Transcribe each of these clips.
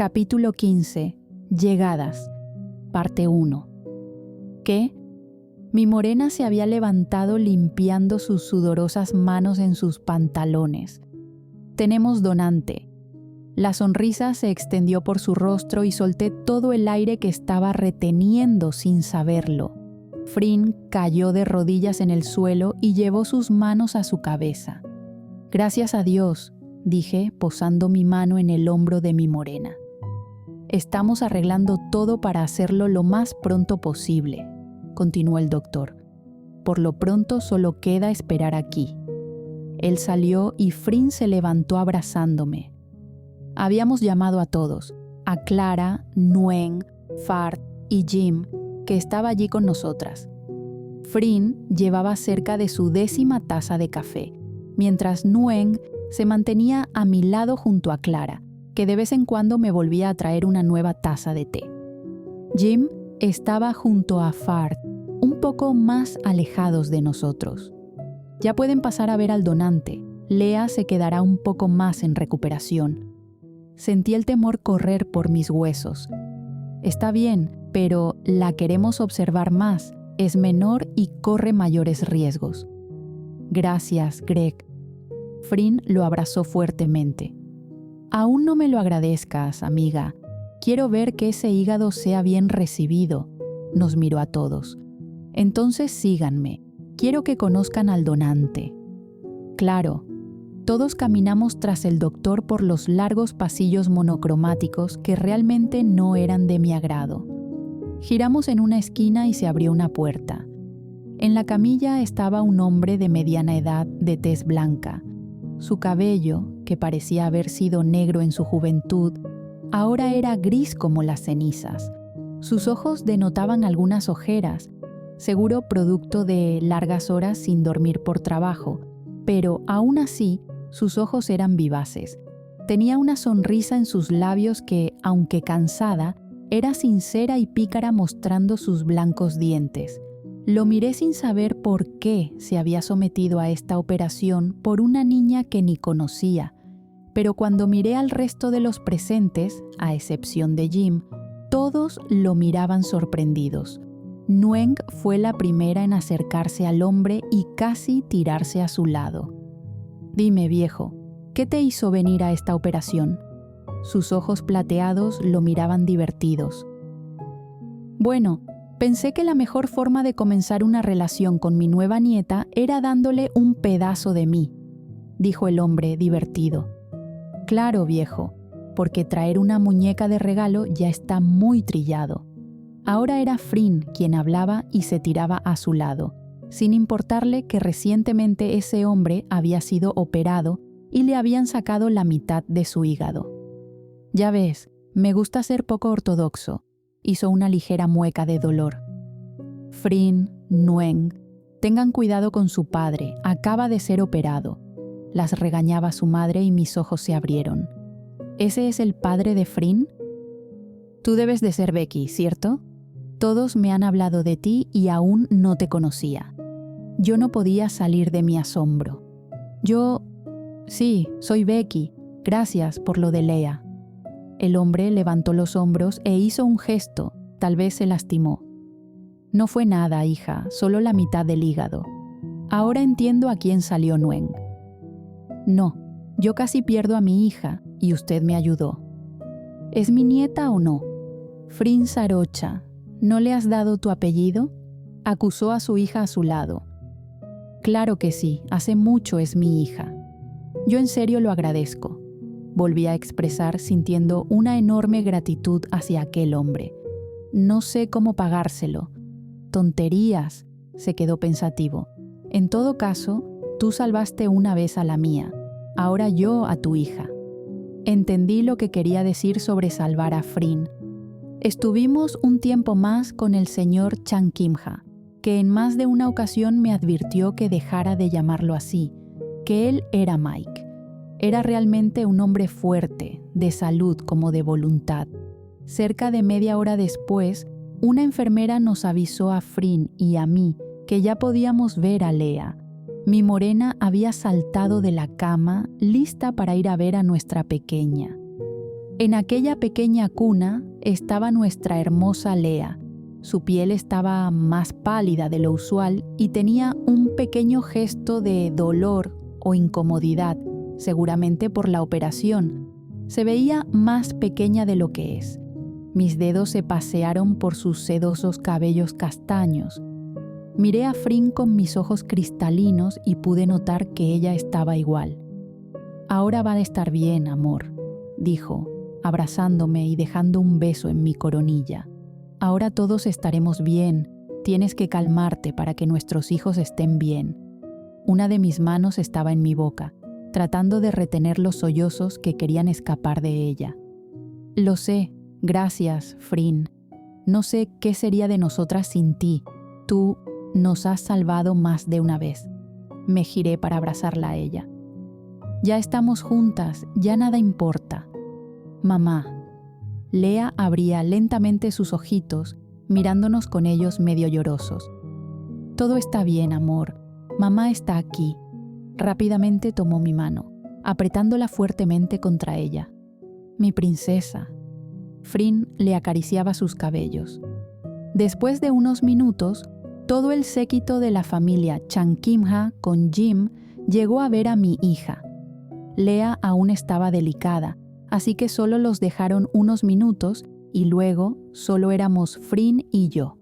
Capítulo 15. Llegadas. Parte 1. ¿Qué? Mi morena se había levantado limpiando sus sudorosas manos en sus pantalones. Tenemos donante. La sonrisa se extendió por su rostro y solté todo el aire que estaba reteniendo sin saberlo. Frin cayó de rodillas en el suelo y llevó sus manos a su cabeza. Gracias a Dios, dije, posando mi mano en el hombro de mi morena. Estamos arreglando todo para hacerlo lo más pronto posible, continuó el doctor. Por lo pronto solo queda esperar aquí. Él salió y Frin se levantó abrazándome. Habíamos llamado a todos, a Clara, Nguyen, Fard y Jim, que estaba allí con nosotras. Frin llevaba cerca de su 10ª taza de café, mientras Nguyen se mantenía a mi lado junto a Clara, que de vez en cuando me volvía a traer una nueva taza de té. Jim estaba junto a Fard, un poco más alejados de nosotros. Ya pueden pasar a ver al donante. Lea se quedará un poco más en recuperación. Sentí el temor correr por mis huesos. Está bien, pero la queremos observar más. Es menor y corre mayores riesgos. Gracias, Greg. Frin lo abrazó fuertemente. Aún no me lo agradezcas, amiga. Quiero ver que ese hígado sea bien recibido. Nos miró a todos. Entonces síganme. Quiero que conozcan al donante. Claro. Todos caminamos tras el doctor por los largos pasillos monocromáticos que realmente no eran de mi agrado. Giramos en una esquina y se abrió una puerta. En la camilla estaba un hombre de mediana edad de tez blanca. Su cabello, que parecía haber sido negro en su juventud, ahora era gris como las cenizas. Sus ojos denotaban algunas ojeras, seguro producto de largas horas sin dormir por trabajo, pero aún así sus ojos eran vivaces. Tenía una sonrisa en sus labios que, aunque cansada, era sincera y pícara mostrando sus blancos dientes. Lo miré sin saber por qué se había sometido a esta operación por una niña que ni conocía, pero cuando miré al resto de los presentes, a excepción de Jim, todos lo miraban sorprendidos. Nguyen fue la primera en acercarse al hombre y casi tirarse a su lado. Dime, viejo, ¿qué te hizo venir a esta operación? Sus ojos plateados lo miraban divertidos. Bueno, pensé que la mejor forma de comenzar una relación con mi nueva nieta era dándole un pedazo de mí, dijo el hombre divertido. Claro, viejo, porque traer una muñeca de regalo ya está muy trillado. Ahora era Frin quien hablaba y se tiraba a su lado, sin importarle que recientemente ese hombre había sido operado y le habían sacado la mitad de su hígado. Ya ves, me gusta ser poco ortodoxo. Hizo una ligera mueca de dolor. Frin, Nguyen, tengan cuidado con su padre, acaba de ser operado. Las regañaba su madre y mis ojos se abrieron. ¿Ese es el padre de Frin? Tú debes de ser Becky, ¿cierto? Todos me han hablado de ti y aún no te conocía. Yo no podía salir de mi asombro. Sí, soy Becky. Gracias por lo de Lea. El hombre levantó los hombros e hizo un gesto, tal vez se lastimó. No fue nada, hija, solo la mitad del hígado. Ahora entiendo a quién salió Nguyen. No, yo casi pierdo a mi hija y usted me ayudó. ¿Es mi nieta o no? Frin Sarocha, ¿no le has dado tu apellido? Acusó a su hija a su lado. Claro que sí, hace mucho es mi hija. Yo en serio lo agradezco. Volví a expresar sintiendo una enorme gratitud hacia aquel hombre. No sé cómo pagárselo. Tonterías, se quedó pensativo. En todo caso, tú salvaste una vez a la mía, ahora yo a tu hija. Entendí lo que quería decir sobre salvar a Frin. Estuvimos un tiempo más con el señor Chang Kim-ha, que en más de una ocasión me advirtió que dejara de llamarlo así, que él era Mike. Era realmente un hombre fuerte, de salud como de voluntad. Cerca de media hora después, una enfermera nos avisó a Frin y a mí que ya podíamos ver a Lea. Mi morena había saltado de la cama, lista para ir a ver a nuestra pequeña. En aquella pequeña cuna estaba nuestra hermosa Lea. Su piel estaba más pálida de lo usual y tenía un pequeño gesto de dolor o incomodidad, seguramente por la operación. Se veía más pequeña de lo que es. Mis dedos se pasearon por sus sedosos cabellos castaños. Miré a Frin con mis ojos cristalinos y pude notar que ella estaba igual. «Ahora va a estar bien, amor», dijo, abrazándome y dejando un beso en mi coronilla. «Ahora todos estaremos bien. Tienes que calmarte para que nuestros hijos estén bien». Una de mis manos estaba en mi boca, tratando de retener los sollozos que querían escapar de ella. «Lo sé. Gracias, Frin. No sé qué sería de nosotras sin ti. Tú nos has salvado más de una vez». Me giré para abrazarla a ella. «Ya estamos juntas, ya nada importa». «Mamá». Lea abría lentamente sus ojitos, mirándonos con ellos medio llorosos. «Todo está bien, amor. Mamá está aquí». Rápidamente tomó mi mano, apretándola fuertemente contra ella. «Mi princesa». Frin le acariciaba sus cabellos. Después de unos minutos, todo el séquito de la familia Chankimha con Jim llegó a ver a mi hija. Lea aún estaba delicada, así que solo los dejaron unos minutos y luego solo éramos Frin y yo.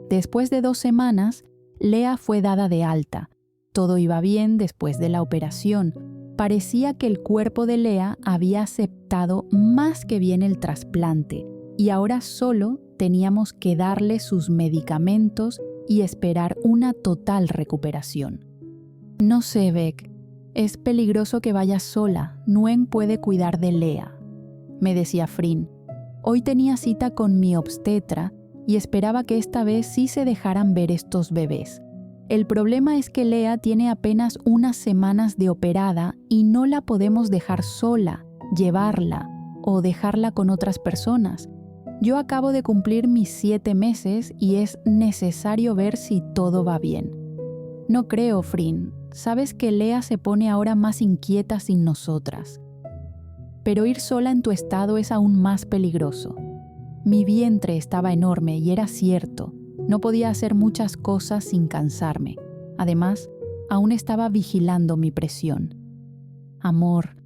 Después de 2 semanas, Lea fue dada de alta. Todo iba bien después de la operación. Parecía que el cuerpo de Lea había aceptado más que bien el trasplante y ahora solo teníamos que darle sus medicamentos y esperar una total recuperación. «No sé, Beck. Es peligroso que vayas sola. Nguyen puede cuidar de Lea», me decía Frin. Hoy tenía cita con mi obstetra y esperaba que esta vez sí se dejaran ver estos bebés. El problema es que Lea tiene apenas unas semanas de operada y no la podemos dejar sola, llevarla o dejarla con otras personas. Yo acabo de cumplir mis 7 meses y es necesario ver si todo va bien. «No creo, Frin. Sabes que Lea se pone ahora más inquieta sin nosotras. Pero ir sola en tu estado es aún más peligroso. Mi vientre estaba enorme y era cierto. No podía hacer muchas cosas sin cansarme. Además, aún estaba vigilando mi presión. Amor»,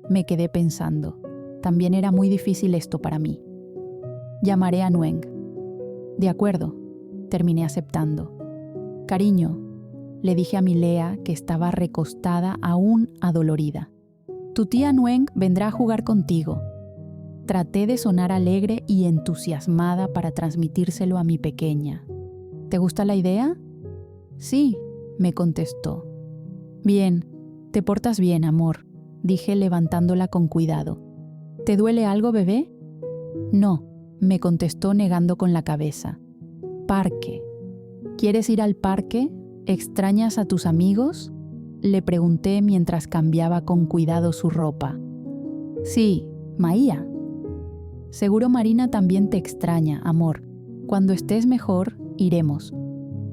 me quedé pensando. También era muy difícil esto para mí. «Llamaré a Nguyen». «De acuerdo», terminé aceptando. «Cariño», le dije a mi Lea, que estaba recostada aún adolorida. «Tu tía Nguyen vendrá a jugar contigo». Traté de sonar alegre y entusiasmada para transmitírselo a mi pequeña. «¿Te gusta la idea?» «Sí», me contestó. «Bien, te portas bien, amor», dije levantándola con cuidado. «¿Te duele algo, bebé?» «No», me contestó negando con la cabeza. «Parque. ¿Quieres ir al parque? ¿Extrañas a tus amigos?», le pregunté mientras cambiaba con cuidado su ropa. «Sí, Maía». «Seguro Marina también te extraña, amor. Cuando estés mejor, iremos».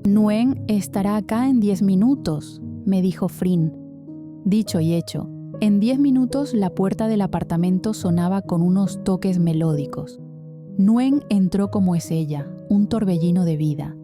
«Nguyen estará acá en 10 minutos», me dijo Frin. Dicho y hecho, en 10 minutos la puerta del apartamento sonaba con unos toques melódicos. Nguyen entró como es ella, un torbellino de vida.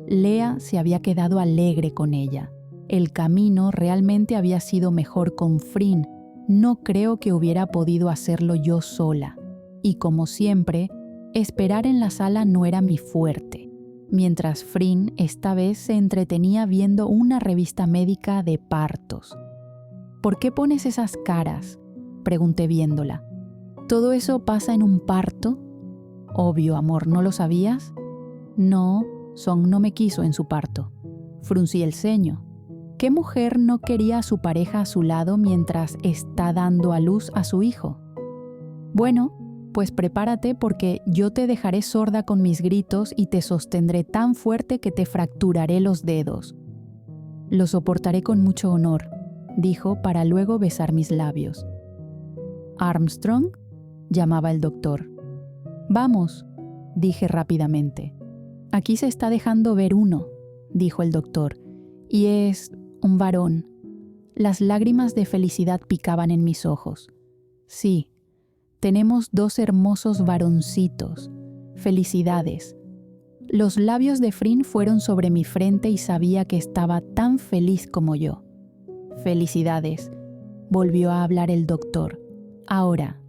Lea se había quedado alegre con ella. El camino realmente había sido mejor con Frin. No creo que hubiera podido hacerlo yo sola. Y como siempre, esperar en la sala no era mi fuerte. Mientras Frin esta vez se entretenía viendo una revista médica de partos. «¿Por qué pones esas caras?», pregunté viéndola. «¿Todo eso pasa en un parto?». «Obvio, amor, ¿no lo sabías?». «No, Song no me quiso en su parto». Fruncí el ceño. ¿Qué mujer no quería a su pareja a su lado mientras está dando a luz a su hijo? «Bueno, pues prepárate porque yo te dejaré sorda con mis gritos y te sostendré tan fuerte que te fracturaré los dedos». «Lo soportaré con mucho honor», dijo para luego besar mis labios. «¿Armstrong?», llamaba el doctor. «Vamos», dije rápidamente. «Aquí se está dejando ver uno», dijo el doctor, «y es un varón». Las lágrimas de felicidad picaban en mis ojos. «Sí, Tenemos 2 hermosos varoncitos. Felicidades. Los labios de Frin fueron sobre mi frente y sabía que estaba tan feliz como yo. Felicidades, volvió a hablar el doctor. Ahora,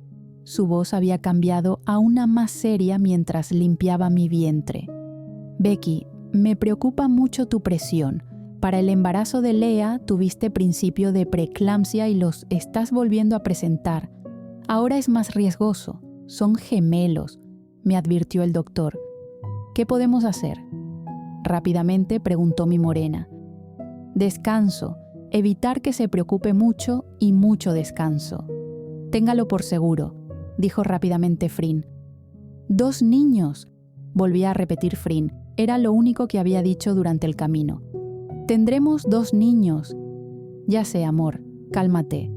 su voz había cambiado a una más seria mientras limpiaba mi vientre. Becky, me preocupa mucho tu presión. Para el embarazo de Lea tuviste principio de preeclampsia y los estás volviendo a presentar. Ahora es más riesgoso. Son gemelos, me advirtió el doctor. ¿Qué podemos hacer? Rápidamente preguntó mi morena. Descanso, evitar que se preocupe mucho y mucho descanso. Téngalo por seguro, dijo rápidamente Frin. 2 niños, volvía a repetir Frin. Era lo único que había dicho durante el camino. Tendremos 2 niños. Ya sé, amor, cálmate.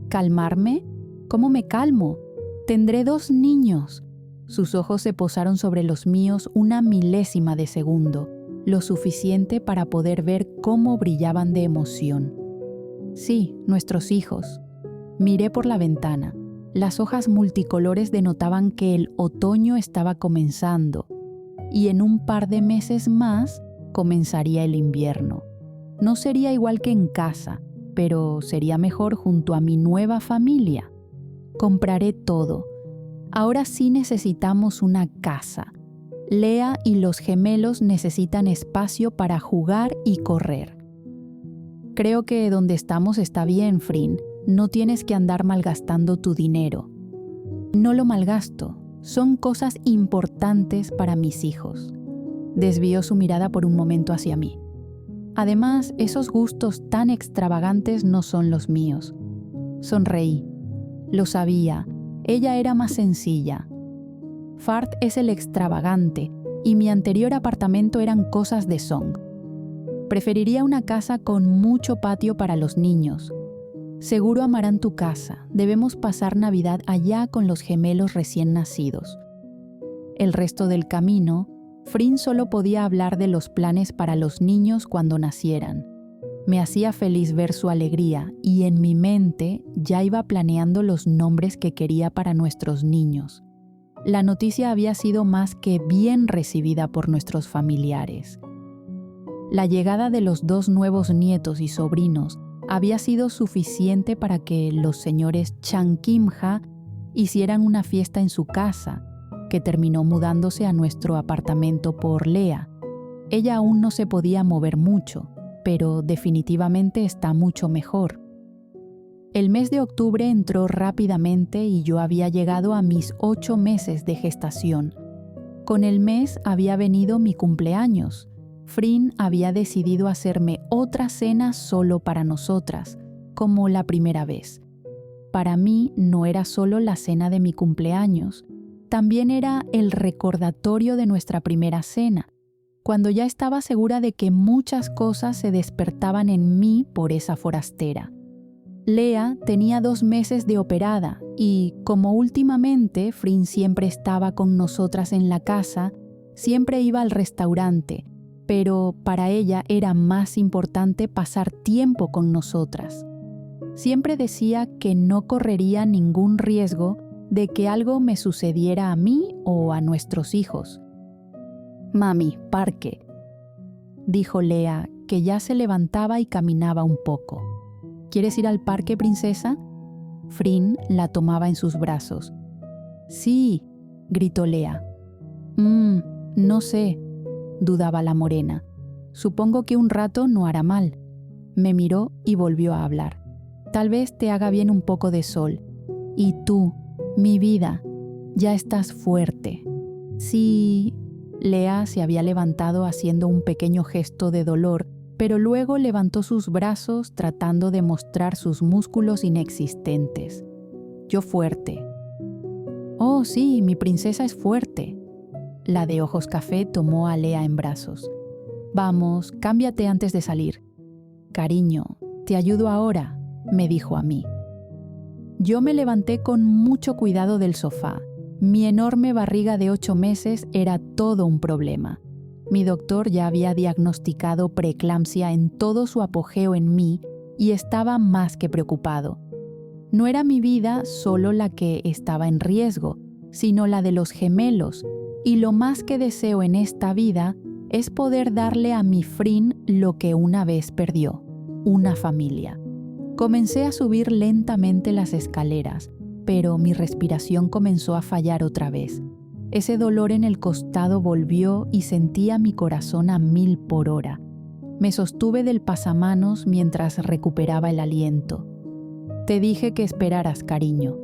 ¿Calmarme? ¿Cómo me calmo? Tendré 2 niños. Sus ojos se posaron sobre los míos una milésima de segundo, lo suficiente para poder ver cómo brillaban de emoción. Sí, nuestros hijos. Miré por la ventana. Las hojas multicolores denotaban que el otoño estaba comenzando, y en un par de meses más comenzaría el invierno. No sería igual que en casa, pero sería mejor junto a mi nueva familia. Compraré todo. Ahora sí necesitamos una casa. Lea y los gemelos necesitan espacio para jugar y correr. Creo que donde estamos está bien, Frin. No tienes que andar malgastando tu dinero. No lo malgasto. Son cosas importantes para mis hijos. Desvió su mirada por un momento hacia mí. Además, esos gustos tan extravagantes no son los míos. Sonreí. Lo sabía. Ella era más sencilla. Fart es el extravagante y mi anterior apartamento eran cosas de Song. Preferiría una casa con mucho patio para los niños. Seguro amarán tu casa. Debemos pasar Navidad allá con los gemelos recién nacidos. El resto del camino, Frin solo podía hablar de los planes para los niños cuando nacieran. Me hacía feliz ver su alegría y en mi mente ya iba planeando los nombres que quería para nuestros niños. La noticia había sido más que bien recibida por nuestros familiares. La llegada de los 2 nuevos nietos y sobrinos había sido suficiente para que los señores Chang Kim-ha hicieran una fiesta en su casa, que terminó mudándose a nuestro apartamento por Lea. Ella aún no se podía mover mucho, pero definitivamente está mucho mejor. El mes de octubre entró rápidamente y yo había llegado a mis 8 meses de gestación. Con el mes había venido mi cumpleaños. Frin había decidido hacerme otra cena solo para nosotras, como la primera vez. Para mí no era solo la cena de mi cumpleaños, también era el recordatorio de nuestra primera cena, cuando ya estaba segura de que muchas cosas se despertaban en mí por esa forastera. Lea tenía 2 meses de operada y, como últimamente Frin siempre estaba con nosotras en la casa, siempre iba al restaurante, pero para ella era más importante pasar tiempo con nosotras. Siempre decía que no correría ningún riesgo de que algo me sucediera a mí o a nuestros hijos. «Mami, parque», dijo Lea, que ya se levantaba y caminaba un poco. «¿Quieres ir al parque, princesa?» Frin la tomaba en sus brazos. «Sí», gritó Lea. No sé», dudaba la morena. «Supongo que un rato no hará mal». Me miró y volvió a hablar. «Tal vez te haga bien un poco de sol. Y tú, mi vida, ya estás fuerte». «Sí». Lea se había levantado haciendo un pequeño gesto de dolor, pero luego levantó sus brazos tratando de mostrar sus músculos inexistentes. «Yo fuerte». «Oh, sí, mi princesa es fuerte». La de ojos café tomó a Lea en brazos. «Vamos, cámbiate antes de salir». «Cariño, te ayudo ahora», me dijo a mí. Yo me levanté con mucho cuidado del sofá. Mi enorme barriga de 8 meses era todo un problema. Mi doctor ya había diagnosticado preeclampsia en todo su apogeo en mí y estaba más que preocupado. No era mi vida solo la que estaba en riesgo, sino la de los gemelos, y lo más que deseo en esta vida es poder darle a mi Frin lo que una vez perdió, una familia. Comencé a subir lentamente las escaleras, pero mi respiración comenzó a fallar otra vez. Ese dolor en el costado volvió y sentía mi corazón a 1000 por hora. Me sostuve del pasamanos mientras recuperaba el aliento. Te dije que esperaras, cariño.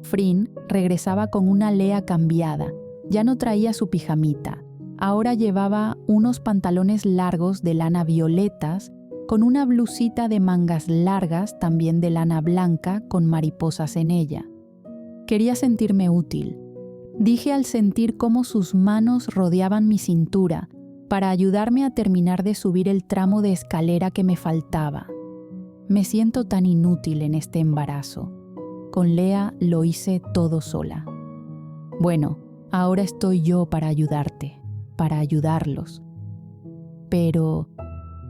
Frin regresaba con una Lea cambiada. Ya no traía su pijamita. Ahora llevaba unos pantalones largos de lana violetas con una blusita de mangas largas también de lana blanca con mariposas en ella. Quería sentirme útil. Dije al sentir cómo sus manos rodeaban mi cintura para ayudarme a terminar de subir el tramo de escalera que me faltaba. Me siento tan inútil en este embarazo. Con Lea lo hice todo sola. Bueno, ahora estoy yo para ayudarte, para ayudarlos. Pero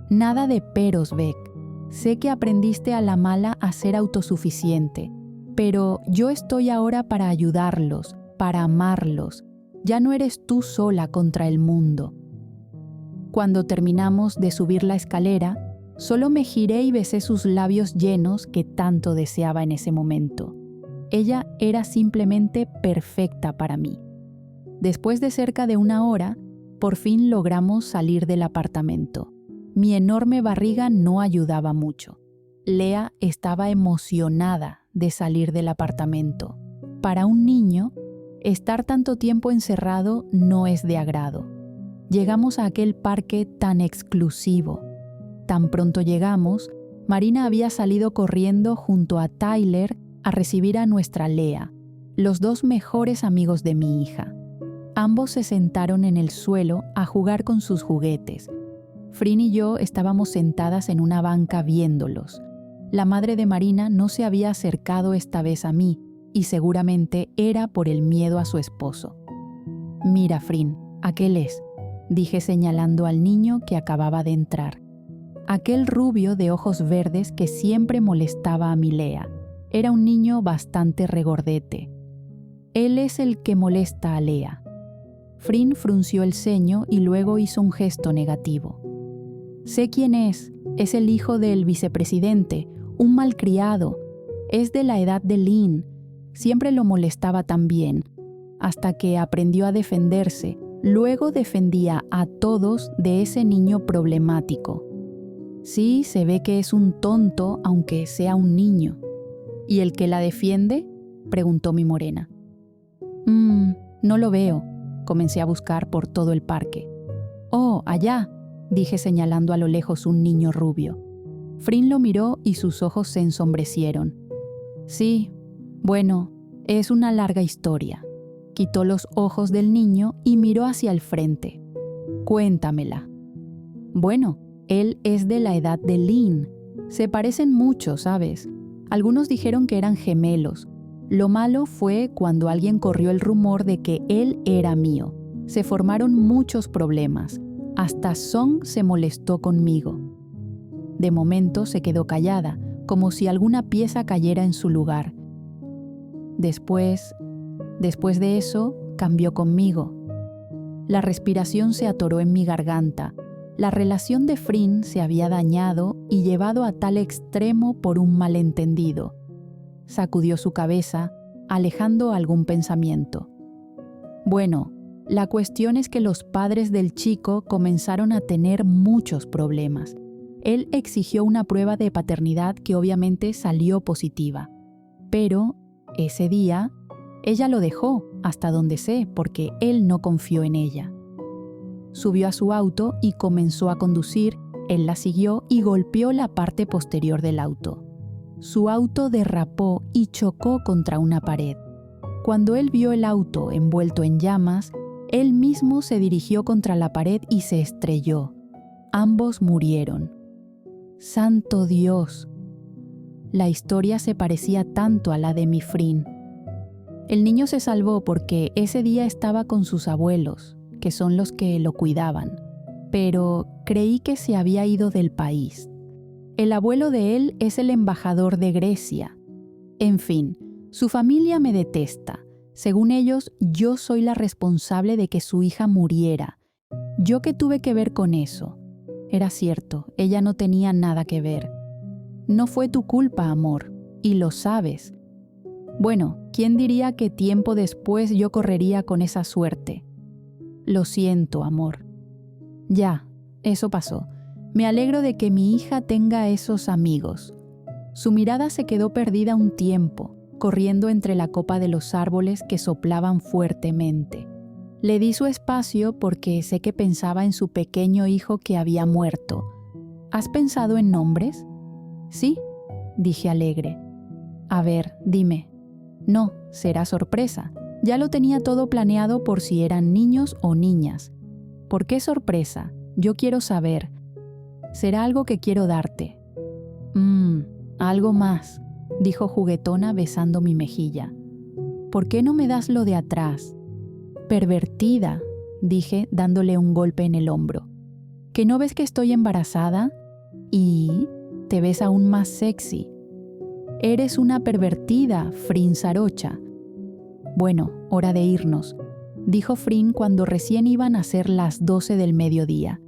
nada de peros, Beck. Sé que aprendiste a la mala a ser autosuficiente, pero yo estoy ahora para ayudarlos, para amarlos. Ya no eres tú sola contra el mundo. Cuando terminamos de subir la escalera, solo me giré y besé sus labios llenos que tanto deseaba en ese momento. Ella era simplemente perfecta para mí. Después de cerca de 1 hora, por fin logramos salir del apartamento. Mi enorme barriga no ayudaba mucho. Lea estaba emocionada de salir del apartamento. Para un niño, estar tanto tiempo encerrado no es de agrado. Llegamos a aquel parque tan exclusivo. Tan pronto llegamos, Marina había salido corriendo junto a Tyler a recibir a nuestra Lea, los 2 mejores amigos de mi hija. Ambos se sentaron en el suelo a jugar con sus juguetes. Frin y yo estábamos sentadas en una banca viéndolos. La madre de Marina no se había acercado esta vez a mí, y seguramente era por el miedo a su esposo. «Mira, Frin, aquel es», dije señalando al niño que acababa de entrar. Aquel rubio de ojos verdes que siempre molestaba a mi Lea. Era un niño bastante regordete. Él es el que molesta a Lea. Frin frunció el ceño y luego hizo un gesto negativo. Sé quién es el hijo del vicepresidente, un malcriado. Es de la edad de Lynn. Siempre lo molestaba también, hasta que aprendió a defenderse. Luego defendía a todos de ese niño problemático. Sí, se ve que es un tonto, aunque sea un niño. ¿Y el que la defiende?, preguntó mi morena. No lo veo. Comencé a buscar por todo el parque. «Oh, allá», dije señalando a lo lejos un niño rubio. Frin lo miró y sus ojos se ensombrecieron. «Sí, bueno, es una larga historia». Quitó los ojos del niño y miró hacia el frente. «Cuéntamela». «Bueno, él es de la edad de Lynn. Se parecen mucho, ¿sabes? Algunos dijeron que eran gemelos. Lo malo fue cuando alguien corrió el rumor de que él era mío. Se formaron muchos problemas. Hasta Song se molestó conmigo». De momento se quedó callada, como si alguna pieza cayera en su lugar. Después de eso, cambió conmigo. La respiración se atoró en mi garganta. La relación de Frin se había dañado y llevado a tal extremo por un malentendido. Sacudió su cabeza, alejando algún pensamiento. Bueno, la cuestión es que los padres del chico comenzaron a tener muchos problemas. Él exigió una prueba de paternidad que obviamente salió positiva. Pero, ese día, ella lo dejó, hasta donde sé, porque él no confió en ella. Subió a su auto y comenzó a conducir. Él la siguió y golpeó la parte posterior del auto. Su auto derrapó y chocó contra una pared. Cuando él vio el auto envuelto en llamas, él mismo se dirigió contra la pared y se estrelló. Ambos murieron. ¡Santo Dios! La historia se parecía tanto a la de mi Frin. El niño se salvó porque ese día estaba con sus abuelos, que son los que lo cuidaban, pero creí que se había ido del país. El abuelo de él es el embajador de Grecia. En fin, su familia me detesta. Según ellos, yo soy la responsable de que su hija muriera. ¿Yo qué tuve que ver con eso? Era cierto, ella no tenía nada que ver. No fue tu culpa, amor, y lo sabes. Bueno, ¿quién diría que tiempo después yo correría con esa suerte? Lo siento, amor. Ya, eso pasó. Me alegro de que mi hija tenga esos amigos. Su mirada se quedó perdida un tiempo, corriendo entre la copa de los árboles que soplaban fuertemente. Le di su espacio porque sé que pensaba en su pequeño hijo que había muerto. ¿Has pensado en nombres? Sí, dije alegre. A ver, dime. No, será sorpresa. Ya lo tenía todo planeado por si eran niños o niñas. ¿Por qué sorpresa? Yo quiero saber. Será algo que quiero darte. Algo más, dijo juguetona besando mi mejilla. ¿Por qué no me das lo de atrás? Pervertida, dije dándole un golpe en el hombro. ¿Que no ves que estoy embarazada? Y te ves aún más sexy. Eres una pervertida, Frin Sarocha. Bueno, hora de irnos, dijo Frin cuando recién iban a ser las 12 del mediodía.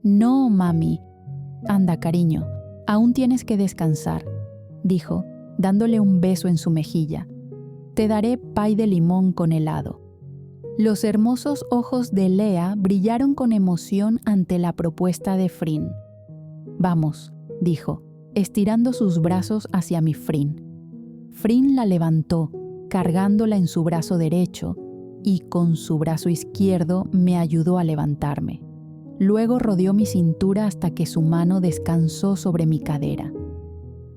No, mami. Anda, cariño, aún tienes que descansar, dijo, dándole un beso en su mejilla. Te daré pay de limón con helado. Los hermosos ojos de Lea brillaron con emoción ante la propuesta de Frin. Vamos, dijo, estirando sus brazos hacia mi Frin. Frin la levantó, cargándola en su brazo derecho, y con su brazo izquierdo me ayudó a levantarme. Luego rodeó mi cintura hasta que su mano descansó sobre mi cadera.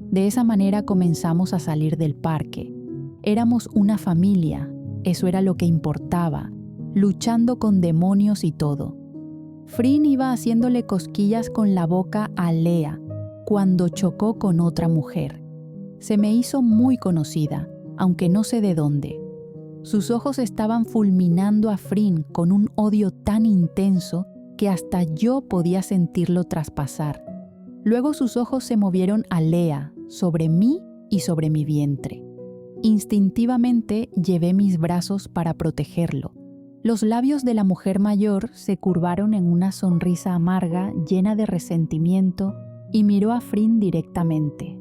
De esa manera comenzamos a salir del parque. Éramos una familia, eso era lo que importaba, luchando con demonios y todo. Frin iba haciéndole cosquillas con la boca a Lea cuando chocó con otra mujer. Se me hizo muy conocida, aunque no sé de dónde. Sus ojos estaban fulminando a Frin con un odio tan intenso que hasta yo podía sentirlo traspasar. Luego sus ojos se movieron a Lea, sobre mí y sobre mi vientre. Instintivamente llevé mis brazos para protegerlo. Los labios de la mujer mayor se curvaron en una sonrisa amarga llena de resentimiento y miró a Frin directamente.